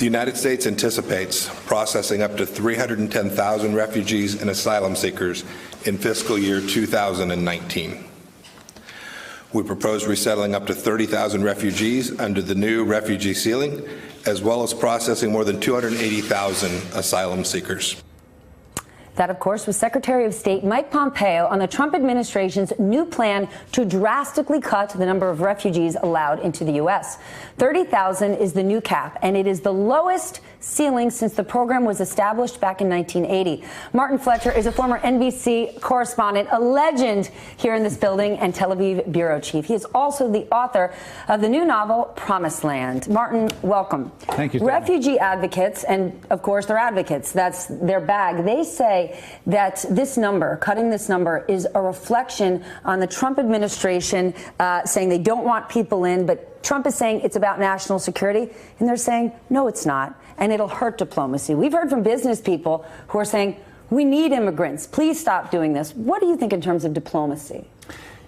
The United States anticipates processing up to 310,000 refugees and asylum seekers in fiscal year 2019. We propose resettling up to 30,000 refugees under the new refugee ceiling, as well as processing more than 280,000 asylum seekers. That, of course, was Secretary of State Mike Pompeo on the Trump administration's new plan to drastically cut the number of refugees allowed into the U.S. 30,000 is the new cap, and it is the lowest ceiling since the program was established back in 1980. Martin Fletcher is a former NBC correspondent, a legend here in this building, and Tel Aviv bureau chief. He is also the author of the new novel, Promised Land. Martin, welcome. Thank you. Refugee advocates, and of course they're advocates, that's their bag, they say that this number, cutting this number, is a reflection on the Trump administration saying they don't want people in, but Trump is saying it's about national security, and they're saying, no, it's not, and it'll hurt diplomacy. We've heard from business people who are saying, we need immigrants. Please stop doing this. What do you think in terms of diplomacy?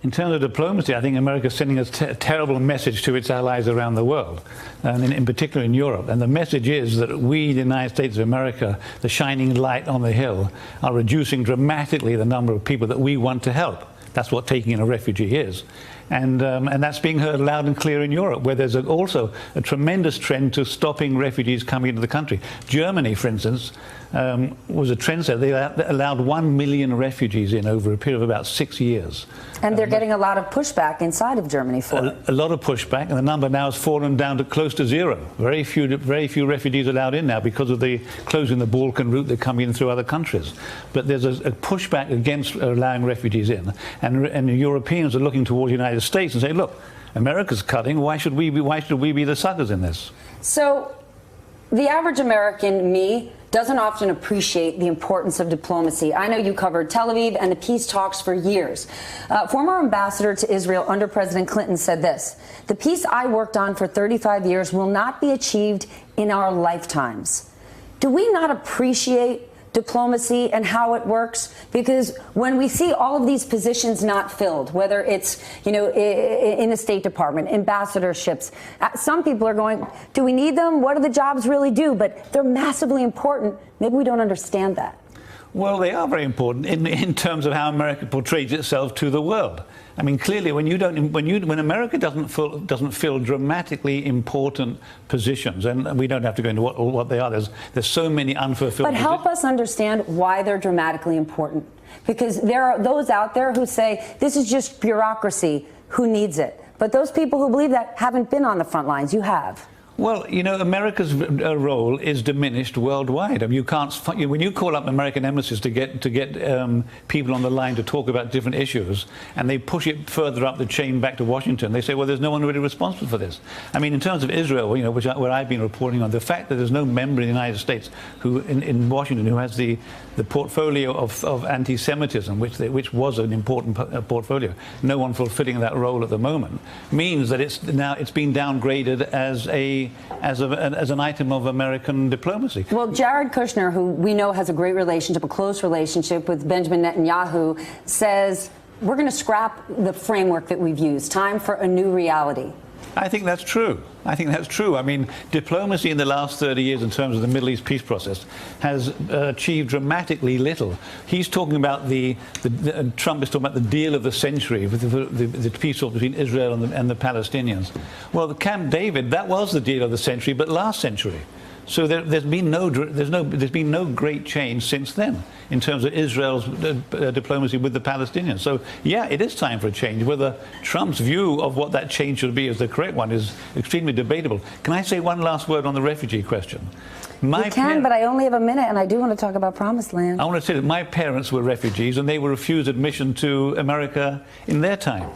In terms of diplomacy, I think America is sending a terrible message to its allies around the world, and in particular in Europe. And the message is that we, the United States of America, the shining light on the hill, are reducing dramatically the number of people that we want to help. That's what taking in a refugee is. And that's being heard loud and clear in Europe, where there's also a tremendous trend to stopping refugees coming into the country. Germany, for instance, was a trendsetter. They allowed 1 million refugees in over a period of about 6 years. And they're getting a lot of pushback inside of Germany for it. A lot of pushback, and the number now has fallen down to close to zero. Very few refugees allowed in now because of the closing the Balkan route. They're coming in through other countries. But there's a pushback against allowing refugees in, and the Europeans are looking towards the United States and say, look, America's cutting. Why should we be the suckers in this? So the average American, me, doesn't often appreciate the importance of diplomacy. I know you covered Tel Aviv and the peace talks for years. Former ambassador to Israel under President Clinton said this: the peace I worked on for 35 years will not be achieved in our lifetimes. Do we not appreciate diplomacy and how it works? Because when we see all of these positions not filled, whether it's, you know, in the State Department, ambassadorships, some people are going, do we need them? What do the jobs really do? But they're massively important. Maybe we don't understand that. Well, they are very important in terms of how America portrays itself to the world. I mean, clearly, when America doesn't fill dramatically important positions, and we don't have to go into what they are. There's so many unfulfilled. But help us understand why they're dramatically important, because there are those out there who say this is just bureaucracy. Who needs it? But those people who believe that haven't been on the front lines. You have. Well, you know, America's role is diminished worldwide. I mean, you can't, when you call up American embassies to get people on the line to talk about different issues, and they push it further up the chain back to Washington, they say, well, there's no one really responsible for this. I mean, in terms of Israel, you know, where I've been reporting on, the fact that there's no member in the United States who, in Washington, who has the portfolio of anti-Semitism, which was an important portfolio, no one fulfilling that role at the moment, means that it's been downgraded as an item of American diplomacy. Well, Jared Kushner, who we know has a great relationship, a close relationship with Benjamin Netanyahu, says we're going to scrap the framework that we've used. Time for a new reality. I think that's true. I think that's true. I mean, diplomacy in the last 30 years in terms of the Middle East peace process has achieved dramatically little. He's talking about Trump is talking about the deal of the century, with the peace talks between Israel and the Palestinians. Well, the Camp David, that was the deal of the century, but last century. So there's been no great change since then in terms of Israel's diplomacy with the Palestinians. So yeah, it is time for a change. Whether Trump's view of what that change should be is the correct one is extremely debatable. Can I say one last word on the refugee question? You can, but I only have a minute, and I do want to talk about Promised Land. I want to say that my parents were refugees, and they were refused admission to America in their time.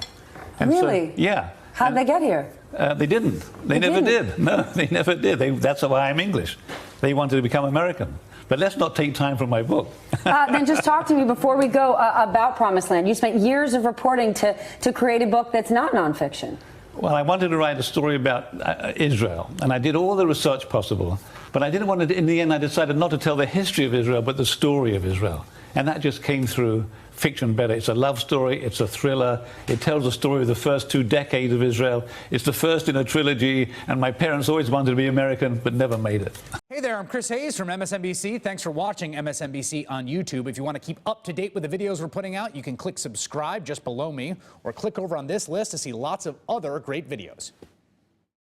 And really? So, yeah. How'd they get here? They didn't. They never did. No, they never did. That's why I'm English. They wanted to become American. But let's not take time from my book. Then just talk to me before we go about Promised Land. You spent years of reporting to create a book that's not nonfiction. Well, I wanted to write a story about Israel, and I did all the research possible. But I didn't want to, in the end, I decided not to tell the history of Israel, but the story of Israel. And that just came through fiction better. It's a love story, it's a thriller, it tells the story of the first 2 decades of Israel. It's the first in a trilogy, and my parents always wanted to be American, but never made it. Hey there, I'm Chris Hayes from MSNBC. Thanks for watching MSNBC on YouTube. If you want to keep up to date with the videos we're putting out, you can click subscribe just below me, or click over on this list to see lots of other great videos.